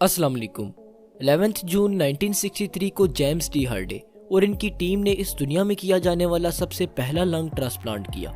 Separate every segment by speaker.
Speaker 1: अस्सलाम वालेकुम। 11 जून 1963 को जेम्स डी हार्डे और इनकी टीम ने इस दुनिया में किया जाने वाला सबसे पहला लंग ट्रांसप्लांट किया।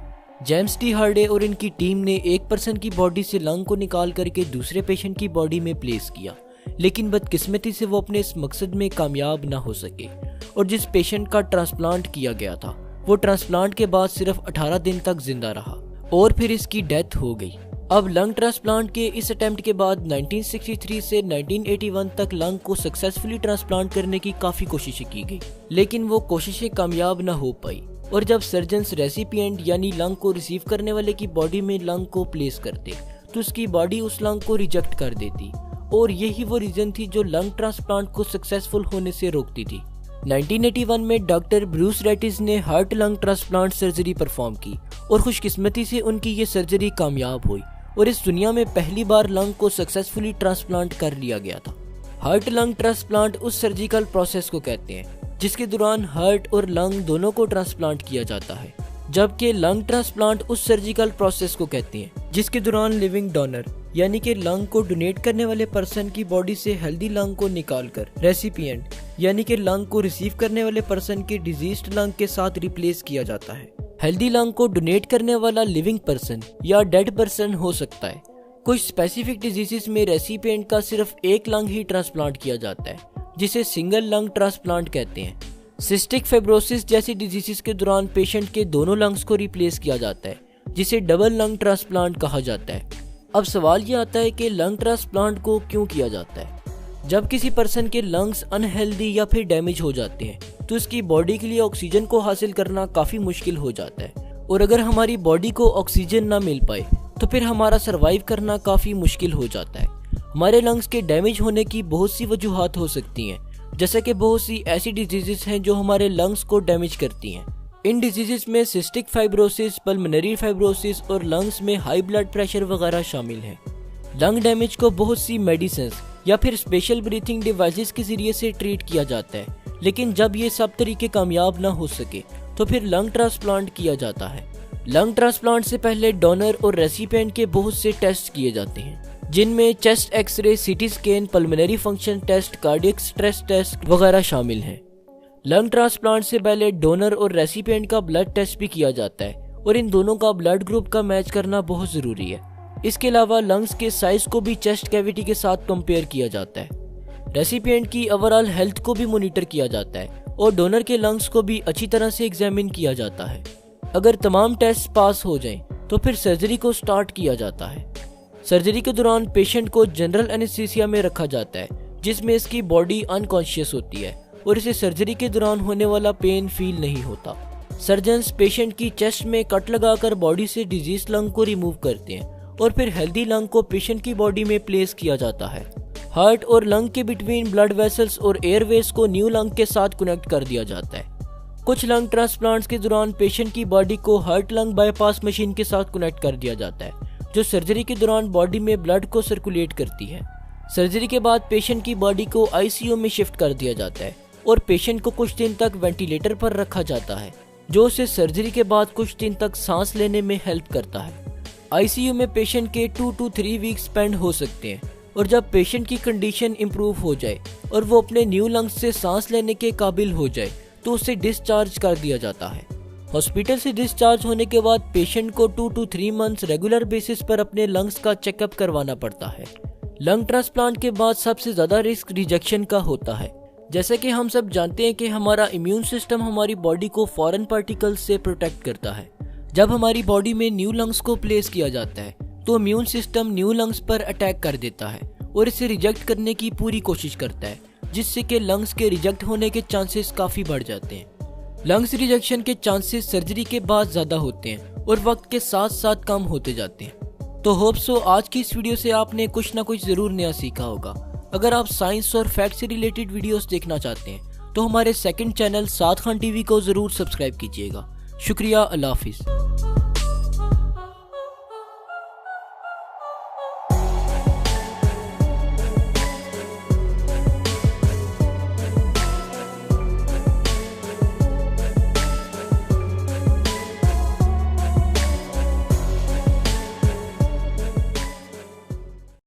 Speaker 1: जेम्स डी हार्डे और इनकी टीम ने एक पर्सन की बॉडी से लंग को निकाल करके दूसरे पेशेंट की बॉडी में प्लेस किया, लेकिन बदकिस्मती से वो अपने इस मकसद में कामयाब ना हो सके और जिस पेशेंट का ट्रांसप्लांट किया गया था वो ट्रांसप्लांट के बाद सिर्फ 18 दिन तक जिंदा रहा और फिर इसकी डेथ हो गई। अब लंग ट्रांसप्लांट के इस अटेम्प्ट के बाद 1963 से 1981 तक लंग को सक्सेसफुली ट्रांसप्लांट करने की काफी कोशिशें की गई, लेकिन वो कोशिशें कामयाब न हो पाई। और जब सर्जन्स रेसिपिएंट यानी लंग को रिसीव करने वाले की बॉडी में लंग को प्लेस करते तो उसकी बॉडी उस लंग को रिजेक्ट कर देती और यही वो रीजन थी जो लंग ट्रांसप्लांट को सक्सेसफुल होने से रोकती थी। 1981 में डॉक्टर ब्रूस रेटिस ने heart lung transplant surgery perform की और खुशकिस्मती से उनकी ये सर्जरी कामयाब हुई और इस दुनिया में पहली बार लंग को सक्सेसफुली ट्रांसप्लांट कर लिया गया था। हार्ट लंग ट्रांसप्लांट उस सर्जिकल प्रोसेस को कहते हैं जिसके दौरान हार्ट और लंग दोनों को ट्रांसप्लांट किया जाता है, जबकि लंग ट्रांसप्लांट उस सर्जिकल प्रोसेस को कहते हैं जिसके दौरान लिविंग डोनर यानी कि लंग को डोनेट करने वाले पर्सन की बॉडी से हेल्दी लंग को निकालकर रेसिपिएंट यानी कि लंग को रिसीव करने वाले पर्सन के डिजीज्ड लंग के साथ रिप्लेस किया जाता है। हेल्दी लंग को डोनेट करने वाला लिविंग पर्सन या डेड पर्सन हो सकता है। कुछ स्पेसिफिक डिजीजेस में रेसिपिएंट का सिर्फ एक लंग ही ट्रांसप्लांट किया जाता है जिसे सिंगल लंग ट्रांसप्लांट कहते हैं। सिस्टिक फाइब्रोसिस जैसी डिजीजेस के दौरान पेशेंट के दोनों लंग्स को रिप्लेस किया जाता है जिसे डबल लंग ट्रांसप्लांट कहा जाता है। अब सवाल ये आता है कि लंग ट्रांसप्लांट को क्यों किया जाता है। जब किसी पर्सन के लंग्स अनहेल्दी या फिर डैमेज हो जाते हैं तो उसकी बॉडी के लिए ऑक्सीजन को हासिल करना काफी मुश्किल हो जाता है और अगर हमारी बॉडी को ऑक्सीजन ना मिल पाए तो फिर हमारा सरवाइव करना काफी मुश्किल हो जाता है। हमारे लंग्स के डैमेज होने की बहुत सी वजूहात हो सकती हैं, जैसे कि बहुत सी ऐसी डिजीजेस हैं जो हमारे लंग्स को डैमेज करती हैं। इन डिजीजेस में सिस्टिक फाइब्रोसिस, पल्मोनरी फाइब्रोसिस और लंग्स में हाई ब्लड प्रेशर वगैरह शामिल हैं। लंग डैमेज को बहुत सी मेडिसिन या फिर स्पेशल ब्रीथिंग डिवाइसेस के जरिए से ट्रीट किया जाता है, लेकिन जब ये सब तरीके कामयाब ना हो सके तो फिर लंग ट्रांसप्लांट किया जाता है। लंग ट्रांसप्लांट से पहले डोनर और रेसिपिएंट के बहुत से टेस्ट किए जाते हैं जिनमें chest x-ray, CT scan, pulmonary function test, cardiac stress test वगैरह शामिल हैं। लंग ट्रांसप्लांट से पहले डोनर और रेसिपिएंट का ब्लड टेस्ट भी किया जाता है और इन दोनों का ब्लड ग्रुप का मैच करना बहुत जरूरी है। इसके अलावा लंग्स के साइज को भी चेस्ट कैविटी के साथ कंपेयर किया जाता है। रेसिपिएंट की ओवरऑल हेल्थ को भी मॉनिटर किया जाता है और डोनर के लंग्स को भी अच्छी तरह से एग्जामिन किया जाता है। अगर तमाम टेस्ट पास हो जाएं तो फिर सर्जरी को स्टार्ट किया जाता है। सर्जरी के दौरान पेशेंट को जनरल एनेस्थीसिया में रखा जाता है जिसमें इसकी बॉडी अनकॉन्शियस होती है और इसे सर्जरी के दौरान होने वाला पेन फील नहीं होता। सर्जन्स पेशेंट की चेस्ट में कट लगाकर बॉडी से डिजीज लंग को रिमूव करते हैं और फिर हेल्दी लंग को पेशेंट की बॉडी में प्लेस किया जाता है। हार्ट और लंग के बिटवीन ब्लड वेसल्स और एयरवेज को न्यू लंग के साथ कनेक्ट कर दिया जाता है। कुछ लंग ट्रांसप्लांट्स के दौरान पेशेंट की बॉडी को हार्ट लंग बाईपास मशीन के साथ कनेक्ट कर दिया जाता है जो सर्जरी के दौरान बॉडी में ब्लड को सर्कुलेट करती है। सर्जरी के बाद पेशेंट की बॉडी को आईसीयू में शिफ्ट कर दिया जाता है और पेशेंट को कुछ दिन तक वेंटिलेटर पर रखा जाता है जो उसे सर्जरी के बाद कुछ दिन तक सांस लेने में हेल्प करता है। आईसीयू में पेशेंट के 2 to 3 वीक्स स्पेंड हो सकते हैं और जब पेशेंट की कंडीशन इम्प्रूव हो जाए और वो अपने न्यू लंग्स से सांस लेने के काबिल हो जाए तो उसे डिस्चार्ज कर दिया जाता है। हॉस्पिटल से डिस्चार्ज होने के बाद पेशेंट को 2 to 3 मंथ्स रेगुलर बेसिस पर अपने लंग्स का चेकअप करवाना पड़ता है। लंग ट्रांसप्लांट के बाद सबसे ज्यादा रिस्क रिजेक्शन का होता है। जैसे कि हम सब जानते हैं कि हमारा इम्यून सिस्टम हमारी बॉडी को फॉरेन पार्टिकल्स से प्रोटेक्ट करता है। जब हमारी बॉडी में न्यू लंग्स को प्लेस किया जाता है तो इम्यून सिस्टम न्यू लंग्स पर अटैक कर देता है और इसे रिजेक्ट करने की पूरी कोशिश करता है, जिससे कि लंग्स के रिजेक्ट होने के चांसेस काफी बढ़ जाते हैं। लंग्स रिजेक्शन के चांसेस सर्जरी के बाद ज्यादा होते हैं और वक्त के साथ साथ कम होते जाते हैं। तो होप सो आज की इस वीडियो से आपने कुछ ना कुछ जरूर नया सीखा होगा। अगर आप साइंस और फैक्ट से रिलेटेड वीडियोस देखना चाहते हैं तो हमारे सेकंड चैनल साद खान टीवी को जरूर सब्सक्राइब कीजिएगा। शुक्रिया, अल्लाह हाफिज।